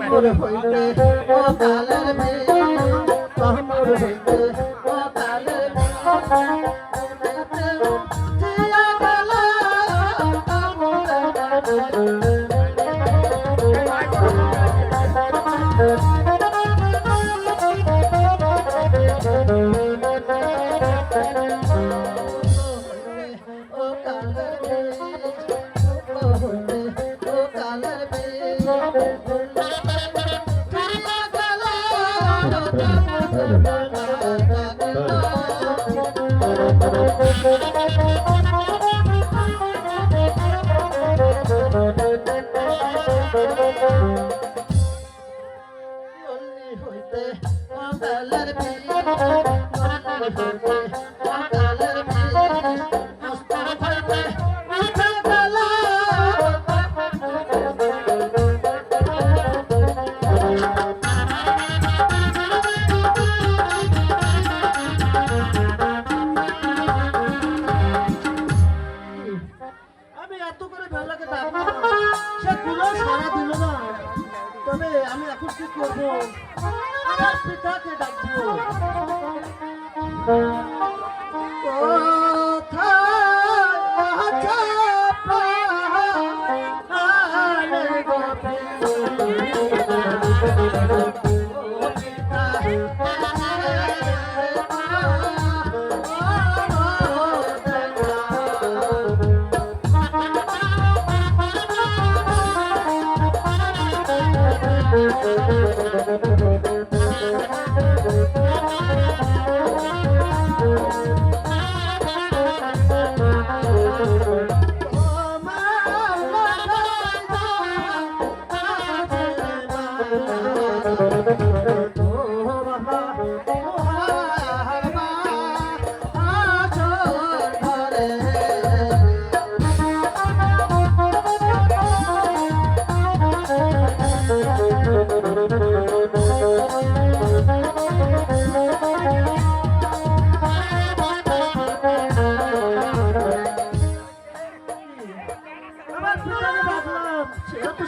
কামর হইতে ও কালের মেয়ে কামর হইতে ও কালের মেয়ে জিয়া গেল ও কালের এত করে বেলাকে ডাকবো সে কোনো সারা দিল না। তবে আমি এখন কি করবো? আমার পিতাকে ডাকবো।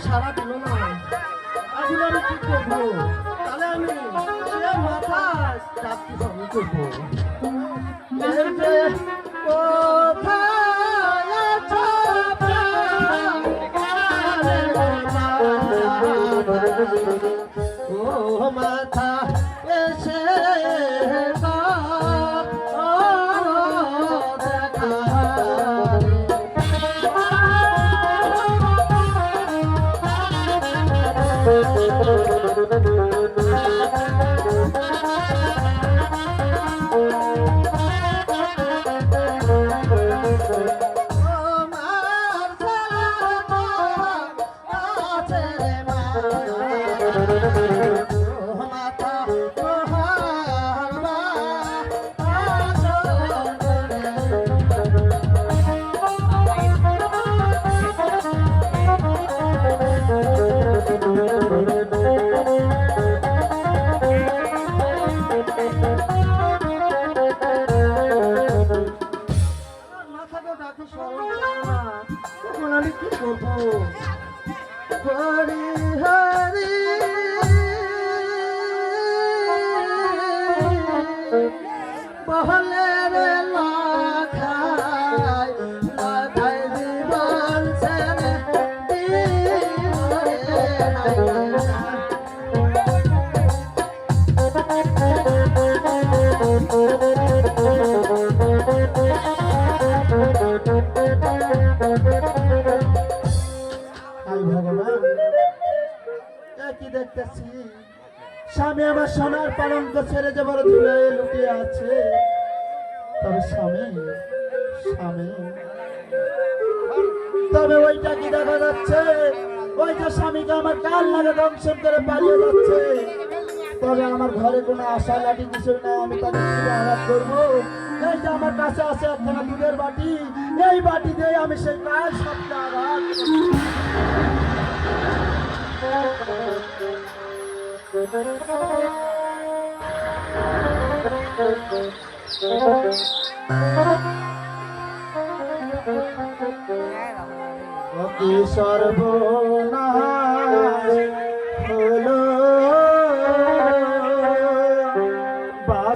সারা দিল না। এখন আমি কি করবো? তাহলে আমি সে মাথা চাপতে সঙ্গে করবো। ও মাথা এসে আমি কি করবো? হরি হরি বহলে রে লাখায় লাখায় জীবন ছেড়ে দেখতেছি স্বামী আমার সোনার পালঙ্ক ছেড়ে যে বড় ধুলায় লুকিয়ে আছে। তবে স্বামী স্বামী তবে ওইটা কি দেখা যাচ্ছে? ওই যে স্বামীকে আমার কাল লাগে দংশন করে পালিয়ে যাচ্ছে। তবে আমার ঘরে কোনো আশা লাঠি কিছু না, আমি তাদের কি আঘাত করবো? এই যে আমার কাছে আছে একখানা দুধের বাটি, এই বাটি দিয়ে আমি সেই কাল সপ্তাহ আঘাত সর্বনাশ হলো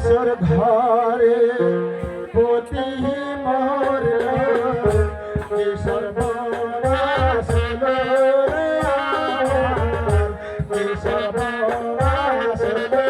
আসর ঘরে পতি মোর যে সর্বনাশ হলো রে আমার, যে সর্বনাশ হলো।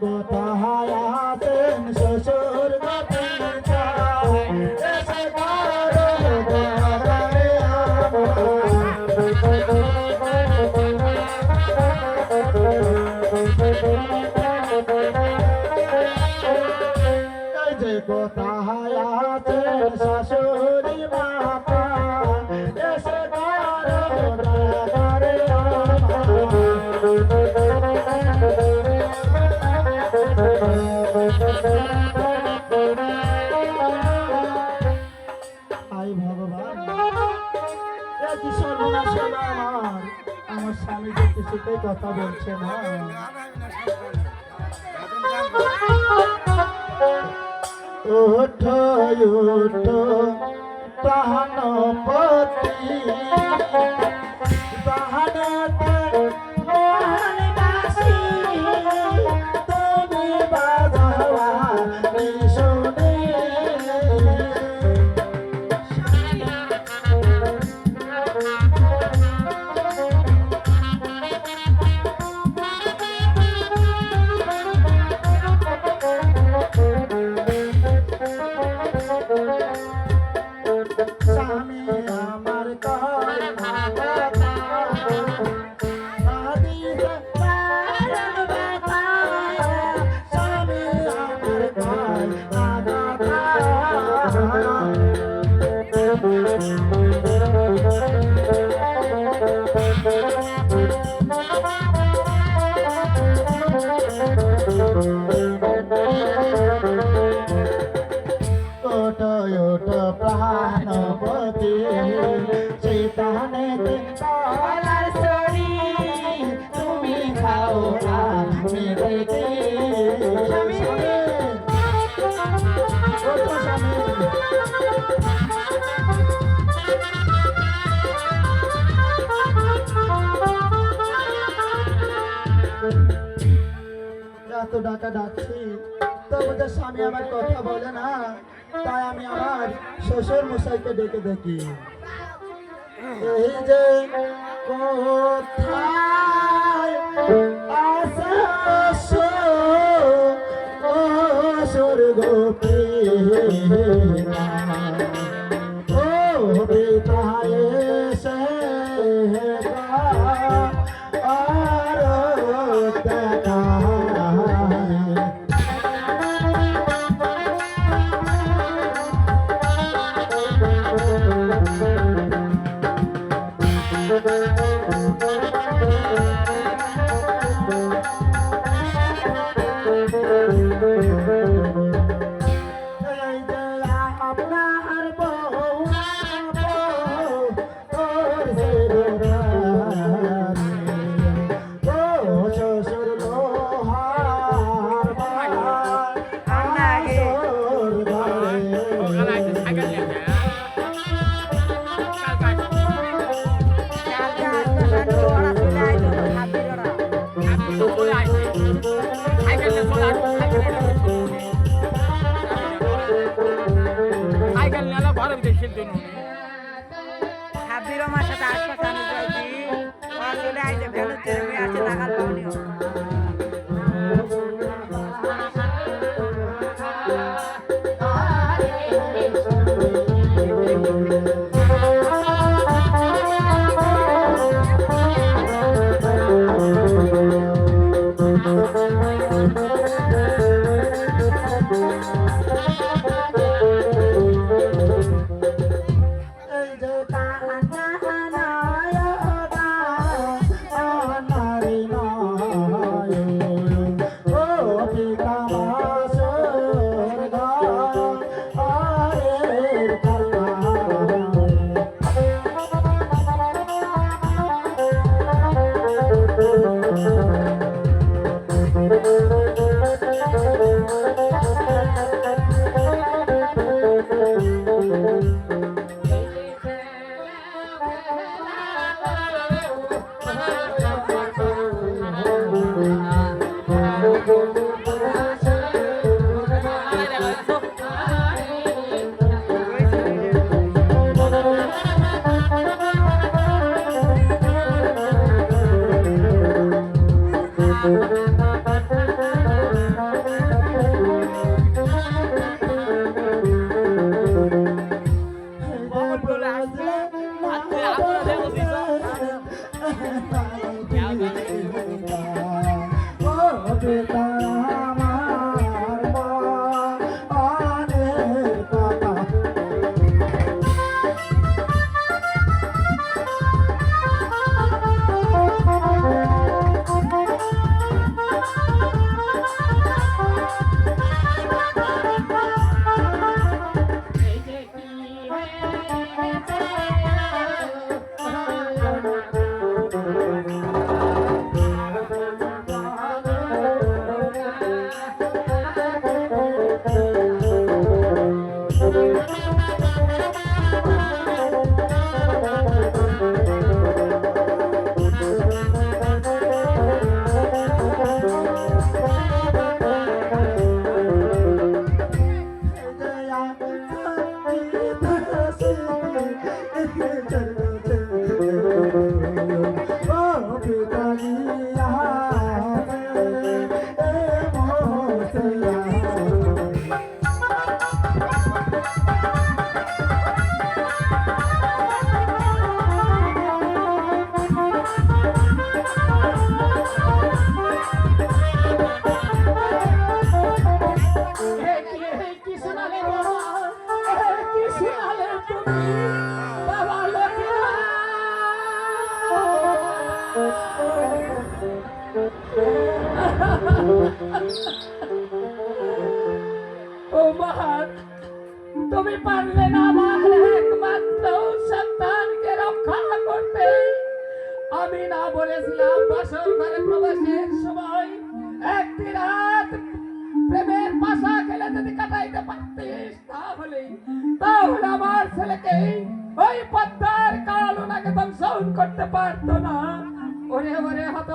কোথায় আছেন শ্বশুর গোপিতা এসে কারো দ্বারে এই যে কোথায় আছেন শাশুড়ি মাতা এসে কারো দ্বারে আই ভগবান, কি সর্বনাশ হলো আমার স্বামী যে কিছুতেই কথা বলছে না। ওঠো ওঠো প্রাণপতি বাহানাতে মোহনবাসী তুমি বাজাওয়া শুনে স্বামী আমার কয় না কথা, আদিতে কারণ ব্যথা, স্বামী আমার কয় না কথা। ওটো ওটো প্রাণপতি সীতানেতে তলার সরি তুমি খাও আমি দেখি। এত ডাকা ডাকছি তবু যে স্বামী আমার কথা বলে না, তাই আমি আমার শ্বশুর মশাইকে ডেকে দেখি। এই যে কোথায় আছে শ্বশুর গোপীনা ও বিতায় সে আর দেখা ও মহান, তুমি পারলে না আমার একমাত্র সন্তানকে রক্ষা করতে। আমি না বলেছিলাম বাসর ঘরে প্রবেশের সময় একটি রাত প্রেমের পাশা খেলে যদি কাটাইতে পারতিস, তাহলে আমার ছেলেকে ওই পদ্মার কাল ওনাকে দংশন করতে পারতো না। ওরে ওরে হত